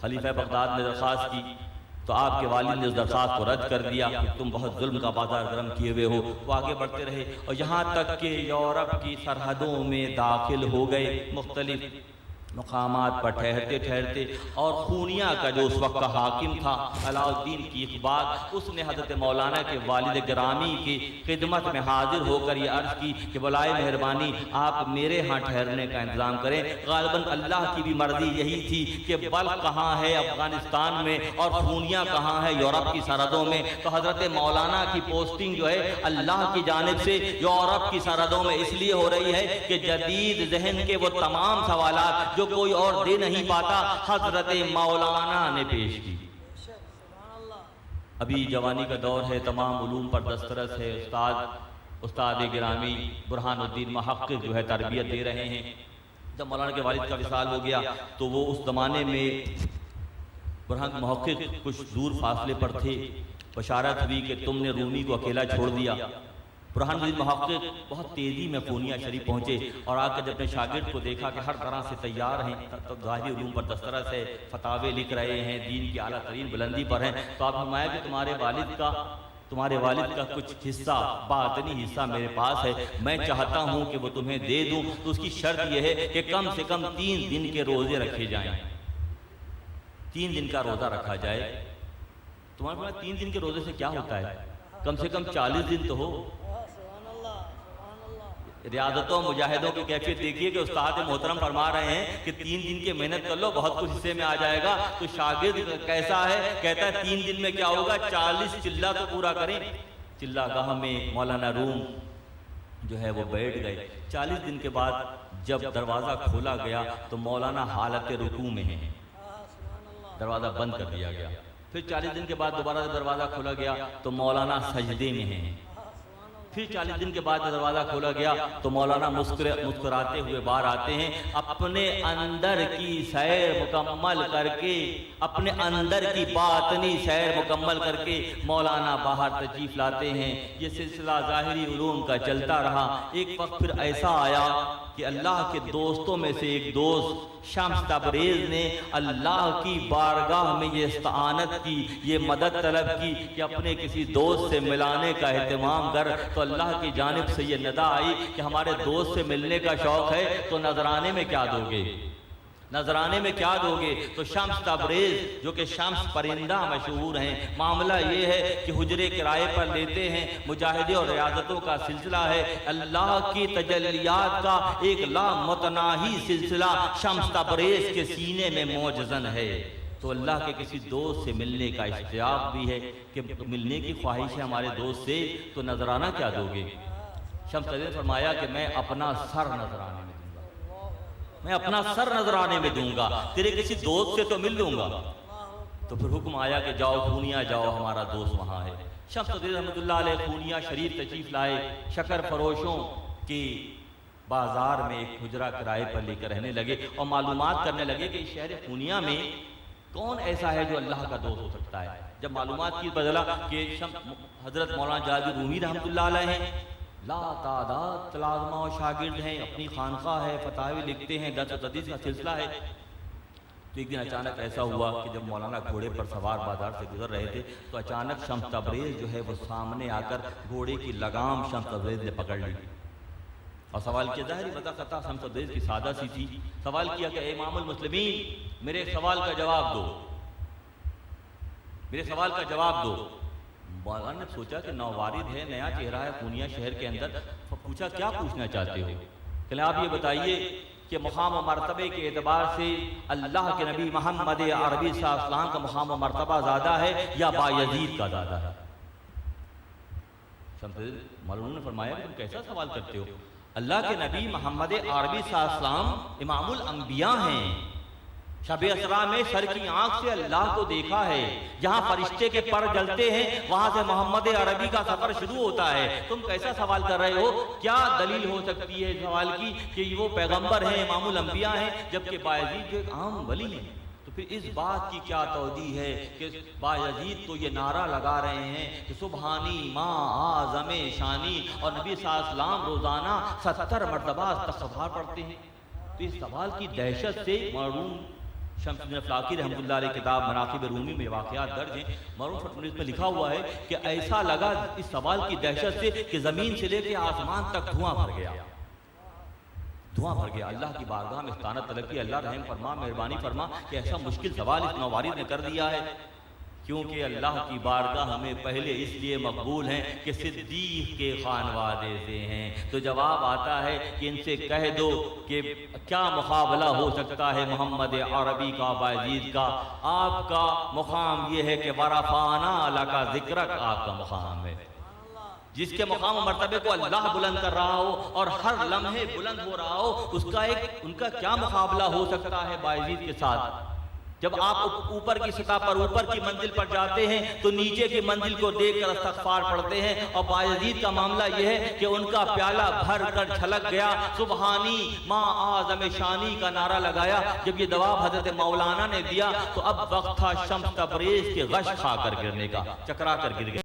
خلیفہ بغداد نے درخواست کی تو آپ کے والد نے اس درخواست کو رد کر دیا کہ تم بہت ظلم کا بازار گرم کیے ہوئے ہو. وہ آگے بڑھتے رہے اور یہاں تک کہ یورپ کی سرحدوں میں داخل ہو گئے، مختلف مقامات پر ٹھہرتے ٹھہرتے. اور خونیہ کا جو اس وقت کا حاکم تھا علاء الدین کی اقبال، اس نے حضرت مولانا کے والد گرامی کی خدمت میں حاضر ہو کر یہ عرض کی کہ بلائے مہربانی آپ میرے ہاں ٹھہرنے کا انتظام کریں. غالباً اللہ کی بھی مرضی یہی تھی کہ بلخ کہاں ہے افغانستان میں اور خونیہ کہاں ہے یورپ کی سرحدوں میں. تو حضرت مولانا کی پوسٹنگ جو ہے اللہ کی جانب سے یورپ کی سرحدوں میں اس لیے ہو رہی ہے کہ جدید ذہن کے وہ تمام سوالات جو کوئی اور دے نہیں پاتا حضرت مولانا نے پیش کی. ابھی جوانی کا دور ہے، تمام علوم پر دسترس ہے. استاد گرامی برہان الدین محقق جو ہے تربیت دے رہے ہیں. جب مولانا کے والد کا وصال ہو گیا تو وہ اس زمانے میں برہان محقق کچھ دور فاصلے پر تھے. بشارت ہوئی کہ تم نے رومی کو اکیلا چھوڑ دیا. برہان الدین محقق بہت تیزی میں خونیہ شریف پہنچے اور آ کر جب اپنے شاگرد کو دیکھا کہ ہر طرح سے تیار ہیں، تو ظاہری علوم پر دسترس ہے، فتاوے لکھ رہے ہیں، دین کی اعلیٰ ترین بلندی پر ہیں، تو آپ فرمایا کہ تمہارے والد کا کچھ حصہ، باطنی حصہ میرے پاس ہے، میں چاہتا ہوں کہ وہ تمہیں دے دوں. تو اس کی شرط یہ ہے کہ کم سے کم 3 دن کے روزے رکھے جائیں. 3 دن کا روزہ رکھا جائے. تمہارے پاس 3 دن کے روزے سے کیا ہوتا ہے؟ کم سے کم 40 دن تو ہو. ریاضتوں مجاہدوں کی کیفیت دیکھیے کہ استاد محترم فرما رہے ہیں کہ 3 دن کی محنت کر لو، بہت کچھ حصے میں آ جائے گا. تو شاگرد کیسا ہے؟ کہتا ہے 3 دن میں کیا ہوگا؟ 40 چلہ تو پورا کریں. چلہ گاہ میں مولانا روم جو ہے وہ بیٹھ گئے. 40 دن کے بعد جب دروازہ کھولا گیا تو مولانا حالت رکوع میں ہیں، دروازہ بند کر دیا گیا. پھر 40 دن کے بعد دوبارہ دروازہ کھولا گیا تو مولانا سجدے میں ہیں. پھر 40 دن کے بعد دروازہ کھولا گیا تو مولانا مسکراتے ہوئے باہر آتے ہیں. اپنے اندر کی سیر مکمل کر کے، اپنے اندر کی باطنی سیر مکمل کر کے مولانا باہر تشریف لاتے ہیں. یہ سلسلہ ظاہری علوم کا چلتا رہا. ایک وقت پھر ایسا آیا کہ اللہ کے دوستوں میں سے ایک دوست شمس تبریز نے اللہ کی بارگاہ میں یہ استعانت کی، یہ مدد طلب کی کہ اپنے کسی دوست سے ملانے کا اہتمام کر. تو اللہ کی جانب سے یہ ندا آئی کہ ہمارے دوست سے ملنے کا شوق ہے تو نذرانے میں کیا دو گے؟ نذرانے میں کیا دو گے؟ تو شمس تبریز جو کہ شمس پرندہ مشہور ہیں. معاملہ یہ ہے کہ حجرے کرائے پر لیتے ہیں، مجاہدے اور ریاضتوں کا سلسلہ ہے. اللہ کی تجلیات کا ایک لامتناہی سلسلہ شمس تبریز کے سینے میں موجزن ہے. تو اللہ کے کسی دوست سے ملنے کا اشتیاق بھی ہے کہ ملنے کی خواہش ہے ہمارے دوست سے، تو نذرانہ کیا دو گے؟ شمس تبریز نے فرمایا کہ میں اپنا سر نذرانے میں دوں گا، میں اپنا سر نذرانے میں دوں گا، تیرے کسی دوست سے تو مل لوں گا. تو پھر حکم آیا کہ جاؤ خونیہ جاؤ، ہمارا دوست وہاں ہے. شمس تبریز رحمۃ اللہ علیہ خونیہ شریف تشریف لائے. شکر فروشوں کی بازار میں ایک حجرہ کرائے پر لے کر رہنے لگے اور معلومات کرنے لگے کہ شہر خونیہ میں کون ایسا ہے جو اللہ کا دوست ہو سکتا ہے. جب معلومات کی بدلا کہ حضرت مولانا جلال رومی رحمۃ اللہ علیہ ہیں، لا تعداد تلازمہ و شاگرد ہیں، اپنی خانقاہ ہے، فتاوی لکھتے ہیں، درس و تدریس کا سلسلہ ہے. تو ایک دن اچانک ایسا ہوا کہ جب مولانا گھوڑے پر سوار بازار سے گزر رہے تھے تو اچانک شمس تبریز جو ہے وہ سامنے آ کر گھوڑے کی لگام شمس تبریز نے پکڑ لی اور سوال کیا. ظاہری بتا خطا شمس تبریز کی سادہ سی تھی. سوال کیا کہ اے امام المسلمین، میرے سوال کا جواب دو، میرے سوال کا جواب دو. مولانا نے سوچا کہ نووارد ہے، نیا چہرہ ہے خونیہ شہر کے اندر. پوچھا کیا پوچھنا چاہتے ہو؟ کہ آپ یہ بتائیے کہ مقام و مرتبے کے اعتبار سے اللہ کے نبی محمد عربی صلی اللہ علیہ وسلم کا مقام و مرتبہ زیادہ ہے یا بایزید کا زیادہ ہے؟ مولانا نے فرمایا کہ تم کیسا سوال کرتے ہو؟ اللہ کے نبی محمد عربی صلی اللہ علیہ وسلم امام الانبیاء ہیں. شب اسرا میں سر کی آنکھ سے اللہ کو دیکھا ہے. جہاں فرشتے کے پر جلتے ہیں وہاں سے محمد عربی کا سفر شروع ہوتا ہے. تم کیسا سوال کر رہے ہو؟ کیا دلیل ہو سکتی ہے سوال کی کہ وہ پیغمبر ہیں، امام الانبیاء ہیں، جبکہ بایزید جو ایک عام ولی ہیں؟ تو پھر اس بات کی کیا توجیہ ہے کہ بایزید تو یہ نعرہ لگا رہے ہیں کہ سبحانی ما اعظم شانی، اور نبی صلی اللہ علیہ وسلم روزانہ 70 مرتبہ استغفار پڑھتے ہیں. تو اس سوال کی دہشت سے معلوم شمس الدین افلاکی رحمۃ اللہ علیہ کتاب مناقب رومی میں واقعات درج ہیں، معروف میں لکھا ہوا ہے کہ ایسا لگا اس سوال کی دہشت سے کہ زمین سے لے کے آسمان تک دھواں بھر گیا، دھواں بھر گیا۔ اللہ کی بارگاہ میں استعانت طلب کی، اللہ رحم فرما، مہربانی فرما کہ ایسا مشکل سوال اس نوارد نے کر دیا ہے، کیونکہ اللہ کی بارگاہ ہمیں پہلے اس لیے مقبول ہیں کہ صدیق کے خانوادے سے ہیں۔ تو جواب آتا ہے کہ ان سے کہہ دو کہ کیا مقابلہ ہو سکتا ہے محمد عربی کا باجید کا، آپ کا مقام یہ ہے کہ ورفعنا لک ذکرک، آپ کا مقام ہے جس کے مقام و مرتبے کو اللہ بلند کر رہا ہو اور ہر لمحے بلند ہو رہا ہو، اس کا ان کا کیا مقابلہ ہو سکتا ہے باجید کے ساتھ؟ جب آپ اوپر کی سطح پر اوپر کی منزل پر جاتے ہیں تو نیچے کی منزل کو دیکھ کر استغفار پڑھتے ہیں، اور بایزید کا معاملہ یہ ہے کہ ان کا پیالہ بھر کر چھلک گیا، سبحانی ما اعظم شانی کا نعرہ لگایا۔ جب یہ جواب حضرت مولانا نے دیا تو اب وقت تھا شمس تبریز کے غش کھا کر گرنے کا، چکرا کر گر گئے۔